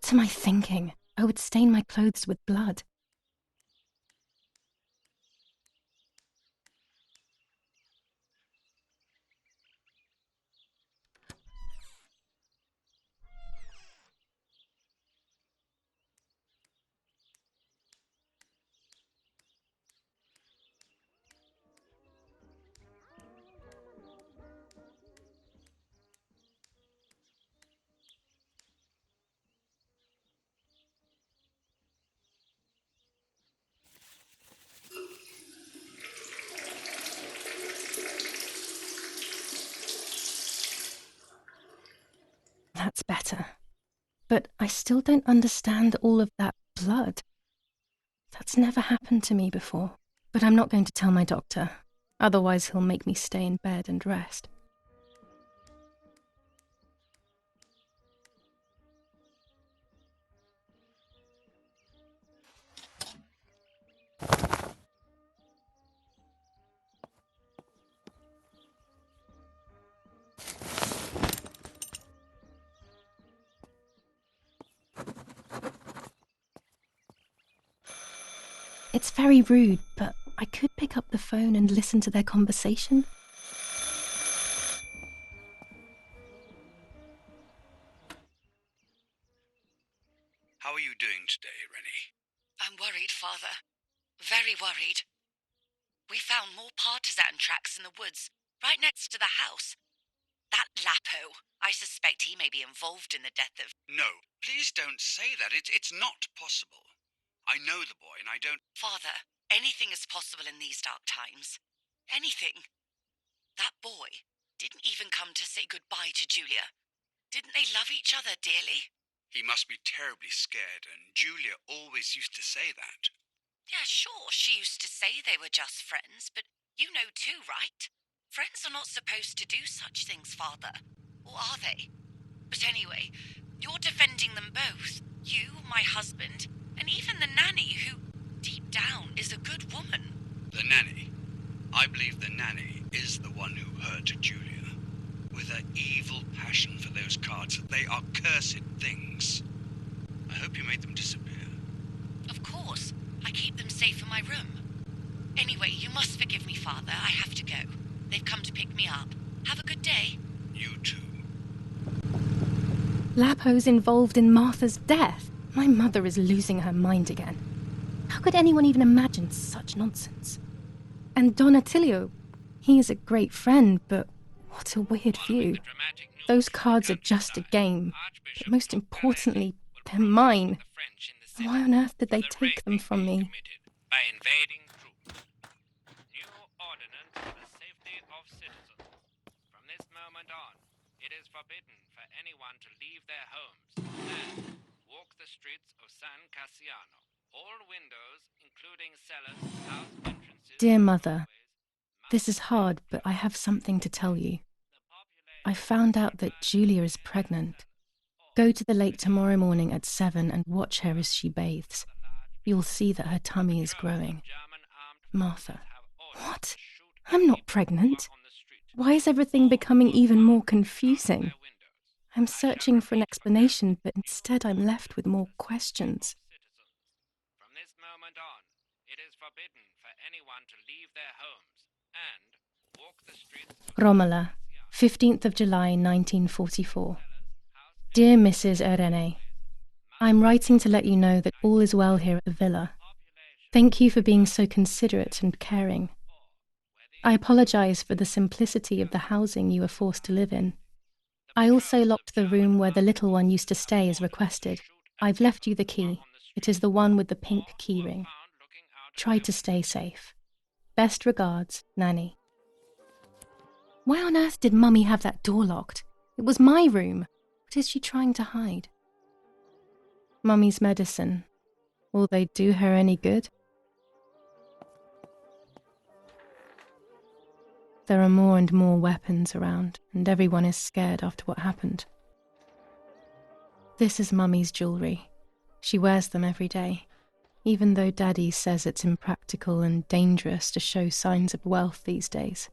What am I thinking? I would stain my clothes with blood. That's better. But I still don't understand all of that blood. That's never happened to me before. But I'm not going to tell my doctor. Otherwise he'll make me stay in bed and rest. It's very rude, but I could pick up the phone and listen to their conversation. How are you doing today, Rennie? I'm worried, Father. Very worried. We found more partisan tracks in the woods, right next to the house. That Lapo, I suspect he may be involved in the death of... No, please don't say that. It's not possible. I know the boy and I don't... Father, anything is possible in these dark times. Anything. That boy didn't even come to say goodbye to Julia. Didn't they love each other dearly? He must be terribly scared, and Julia always used to say that. Yeah, sure, she used to say they were just friends, but you know too, right? Friends are not supposed to do such things, Father. Or are they? But anyway, you're defending them both. You, my husband, and even the nanny who, deep down, is a good woman. The nanny? I believe the nanny is the one who hurt Julia. With her evil passion for those cards, they are cursed things. I hope you made them disappear. Of course. I keep them safe in my room. Anyway, you must forgive me, Father. I have to go. They've come to pick me up. Have a good day. You too. Lapo's involved in Martha's death. My mother is losing her mind again. How could anyone even imagine such nonsense? And Don Attilio, he is a great friend, but what a weird view. Those cards are just a game, but most importantly, they're mine. Why on earth did they take them from me? By invading troops. New ordinance for the safety of citizens. From this moment on, it is forbidden for anyone to leave their homes and walk the streets of San Cassiano. All windows, including cellars, house entrances... Dear Mother, this is hard, but I have something to tell you. I found out that Julia is pregnant. Go to the lake tomorrow morning at 7 and watch her as she bathes. You'll see that her tummy is growing. Martha. What? I'm not pregnant. Why is everything becoming even more confusing? I'm searching for an explanation, but instead I'm left with more questions. From this moment on, it is forbidden for anyone to leave their homes and walk the streets of Romola, 15th of July 1944. Dear Mrs. Irene, I'm writing to let you know that all is well here at the villa. Thank you for being so considerate and caring. I apologize for the simplicity of the housing you were forced to live in. I also locked the room where the little one used to stay as requested. I've left you the key. It is the one with the pink keyring. Try to stay safe. Best regards, Nanny. Why on earth did Mummy have that door locked? It was my room. What is she trying to hide? Mummy's medicine. Will they do her any good? There are more and more weapons around, and everyone is scared after what happened. This is Mummy's jewellery. She wears them every day, even though Daddy says it's impractical and dangerous to show signs of wealth these days.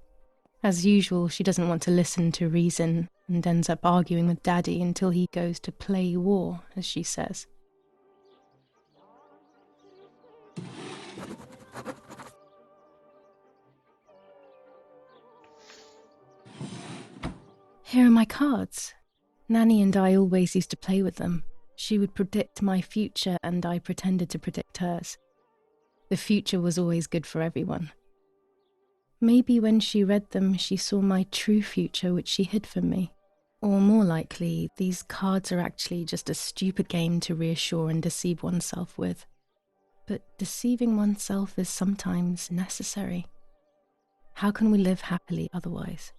As usual, she doesn't want to listen to reason and ends up arguing with Daddy until he goes to play war, as she says. Here are my cards. Nanny and I always used to play with them. She would predict my future and I pretended to predict hers. The future was always good for everyone. Maybe when she read them, she saw my true future which she hid from me. Or more likely, these cards are actually just a stupid game to reassure and deceive oneself with. But deceiving oneself is sometimes necessary. How can we live happily otherwise?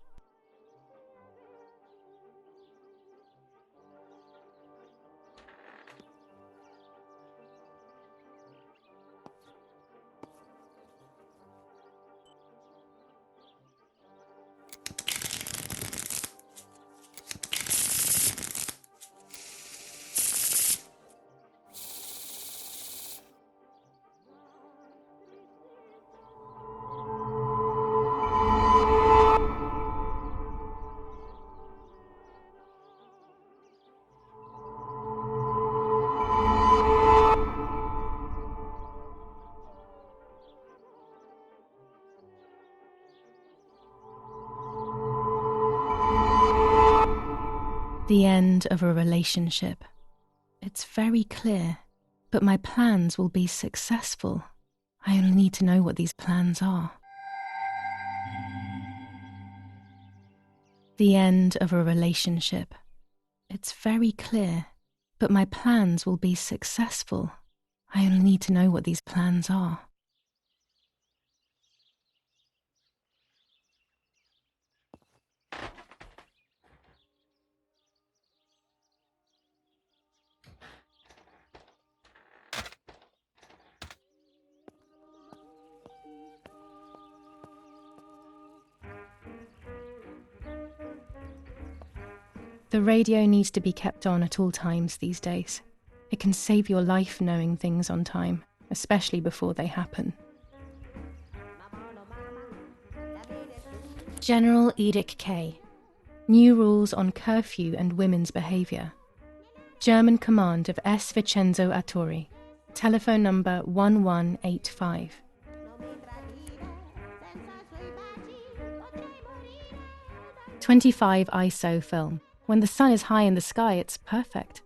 The end of a relationship. It's very clear, but my plans will be successful. I only need to know what these plans are. The end of a relationship. It's very clear, but my plans will be successful. I only need to know what these plans are. The radio needs to be kept on at all times these days. It can save your life knowing things on time, especially before they happen. General Edict K. New rules on curfew and women's behavior. German command of S. Vincenzo Attori. Telephone number 1185. .25 ISO film. When the sun is high in the sky, it's perfect.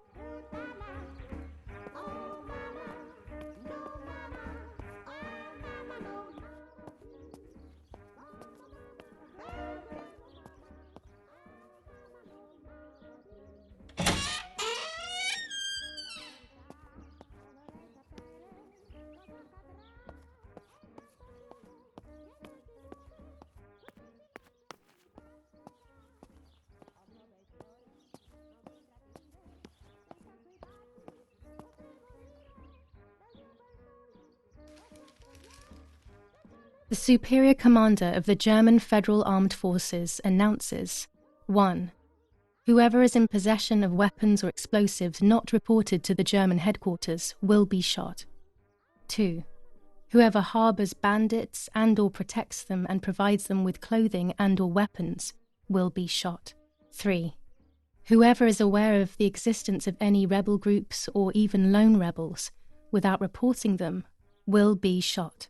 The Superior Commander of the German Federal Armed Forces announces 1. Whoever is in possession of weapons or explosives not reported to the German headquarters will be shot. 2. Whoever harbors bandits and/or protects them and provides them with clothing and/or weapons will be shot. 3. Whoever is aware of the existence of any rebel groups or even lone rebels without reporting them will be shot.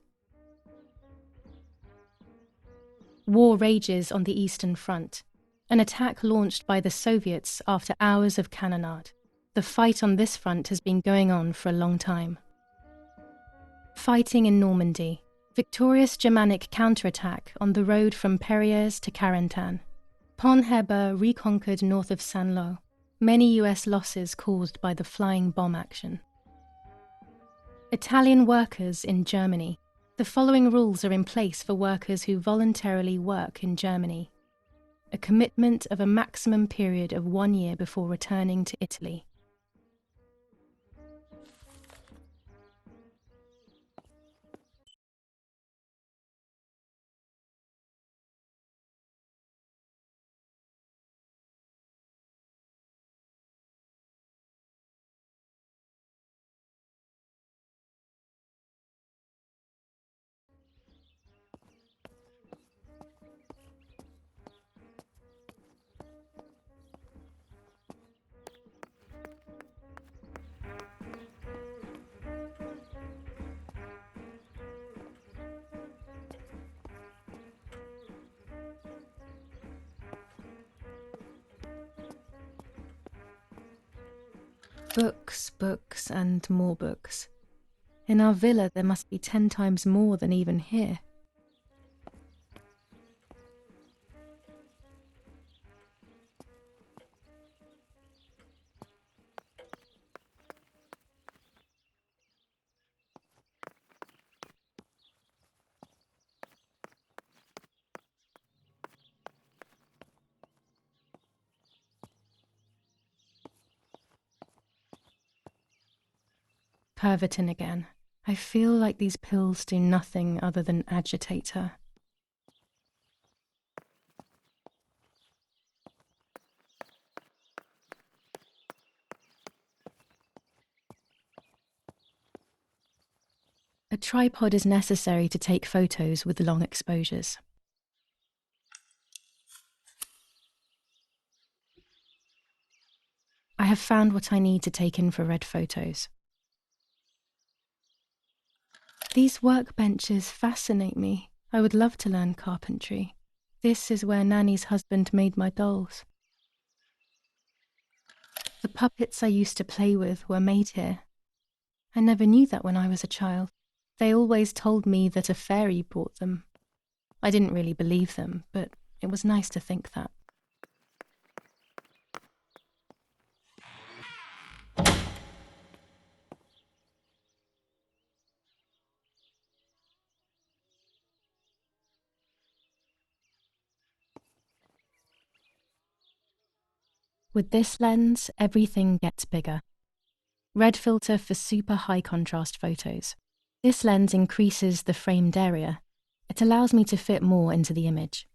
War rages on the Eastern Front. An attack launched by the Soviets after hours of cannonade. The fight on this front has been going on for a long time. Fighting in Normandy. Victorious Germanic counterattack on the road from Perrières to Carentan. Pont Heber reconquered north of Saint-Lô. Many US losses caused by the flying bomb action. Italian workers in Germany. The following rules are in place for workers who voluntarily work in Germany. A commitment of a maximum period of 1 year before returning to Italy. Books, books, and more books. In our villa, there must be 10 times more than even here. Pervitin again. I feel like these pills do nothing other than agitate her. A tripod is necessary to take photos with long exposures. I have found what I need to take infrared photos. These workbenches fascinate me. I would love to learn carpentry. This is where Nanny's husband made my dolls. The puppets I used to play with were made here. I never knew that when I was a child. They always told me that a fairy brought them. I didn't really believe them, but it was nice to think that. With this lens, everything gets bigger. Red filter for super high contrast photos. This lens increases the framed area. It allows me to fit more into the image.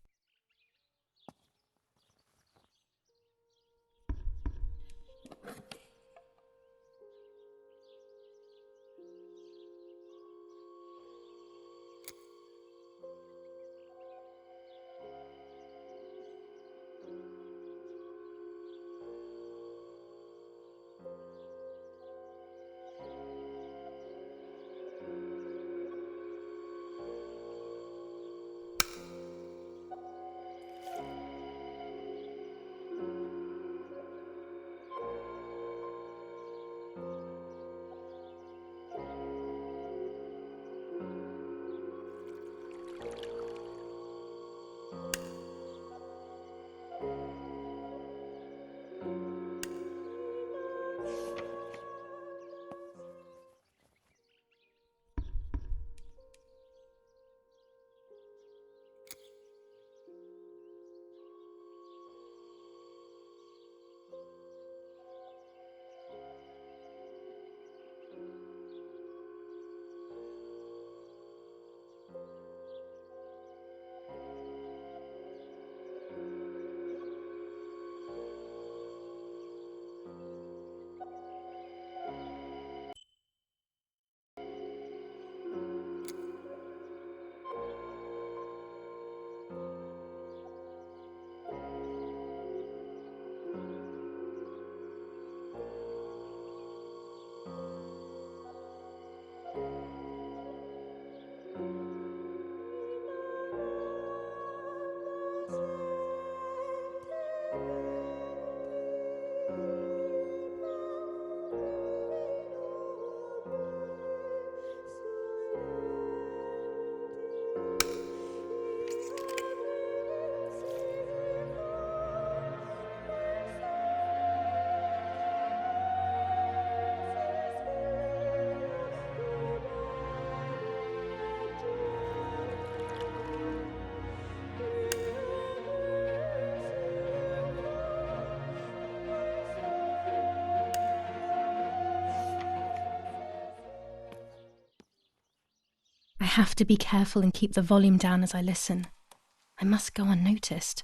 I have to be careful and keep the volume down as I listen. I must go unnoticed.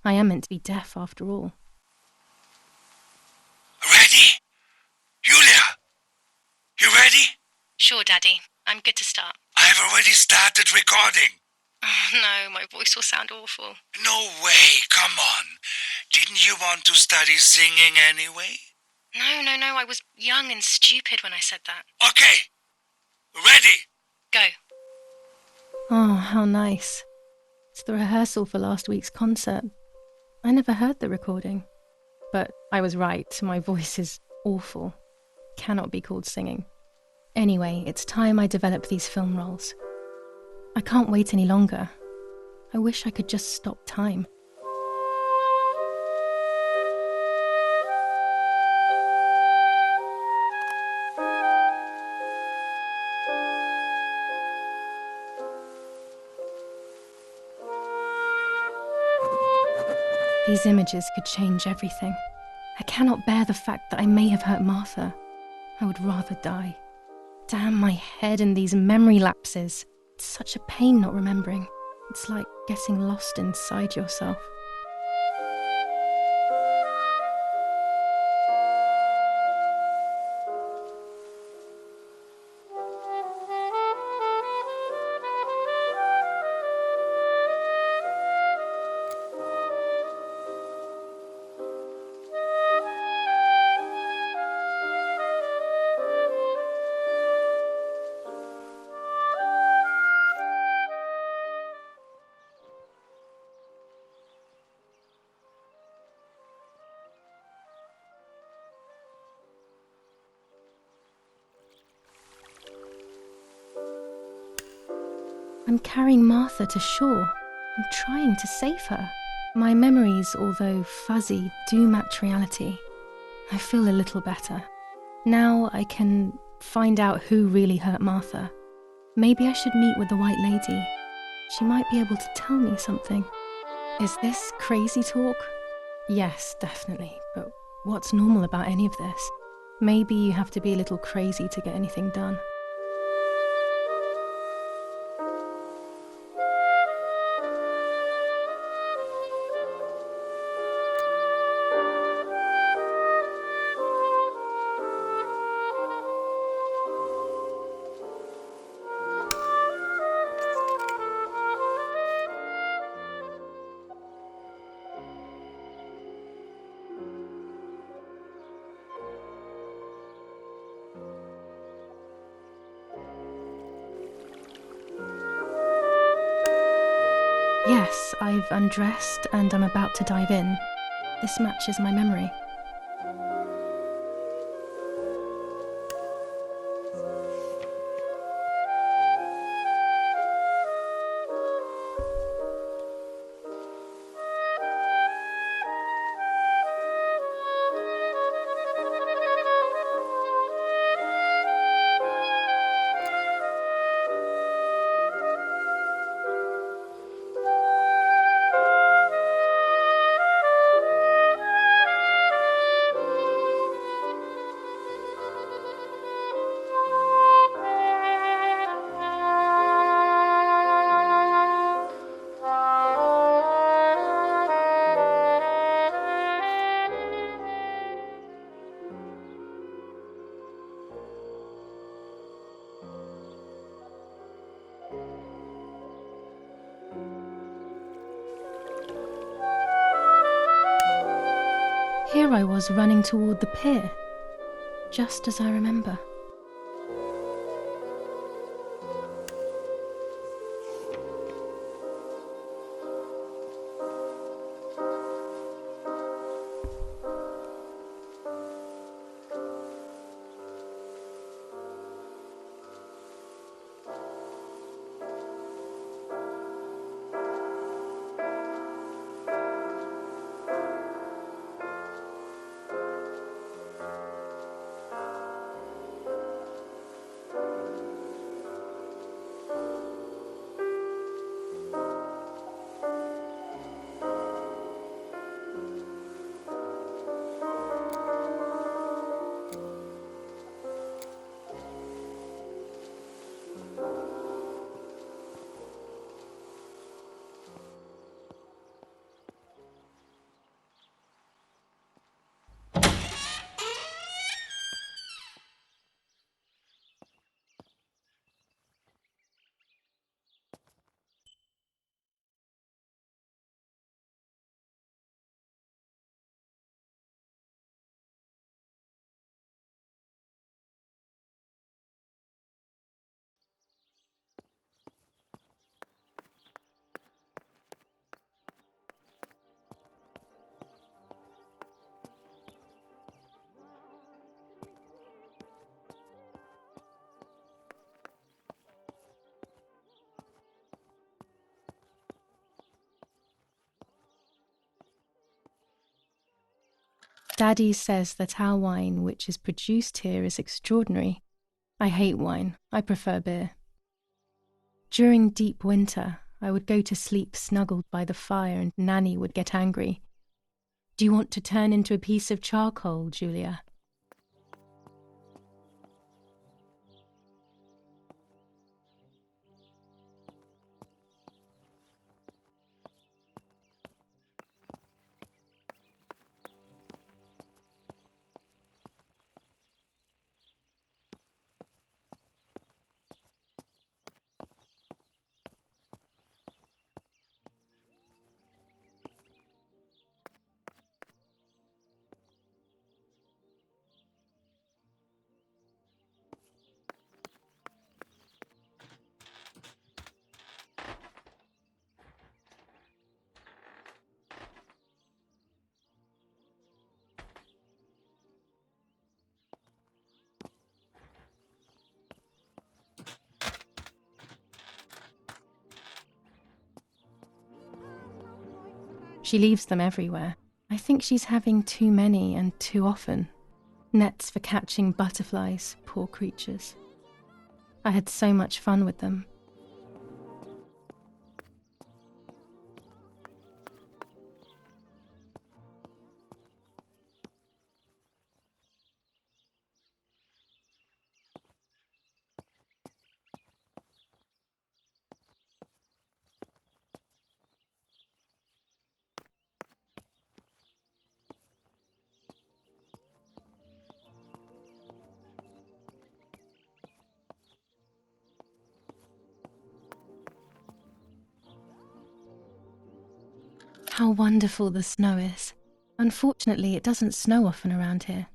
I am meant to be deaf after all. Ready? Julia? You ready? Sure, Daddy. I'm good to start. I've already started recording. Oh, no, my voice will sound awful. No way, come on. Didn't you want to study singing anyway? No, I was young and stupid when I said that. Okay. Ready? Go. Oh, how nice. It's the rehearsal for last week's concert. I never heard the recording. But I was right, my voice is Awful. Cannot be called singing. Anyway, it's time I develop these film roles. I can't wait any longer. I wish I could just stop time. These images could change everything. I cannot bear the fact that I may have hurt Martha. I would rather die. Damn my head and these memory lapses. It's such a pain not remembering. It's like getting lost inside yourself. I'm carrying Martha to shore. I'm trying to save her. My memories, although fuzzy, do match reality. I feel a little better. Now I can find out who really hurt Martha. Maybe I should meet with the White Lady. She might be able to tell me something. Is this crazy talk? Yes, definitely. But what's normal about any of this? Maybe you have to be a little crazy to get anything done. Yes, I've undressed and I'm about to dive in. This matches my memory. Here I was running toward the pier, just as I remember. Daddy says that our wine, which is produced here, is extraordinary. I hate wine. I prefer beer. During deep winter, I would go to sleep snuggled by the fire and Nanny would get angry. Do you want to turn into a piece of charcoal, Julia? She leaves them everywhere. I think she's having too many and too often. Nets for catching butterflies, poor creatures. I had so much fun with them. How wonderful the snow is. Unfortunately, it doesn't snow often around here.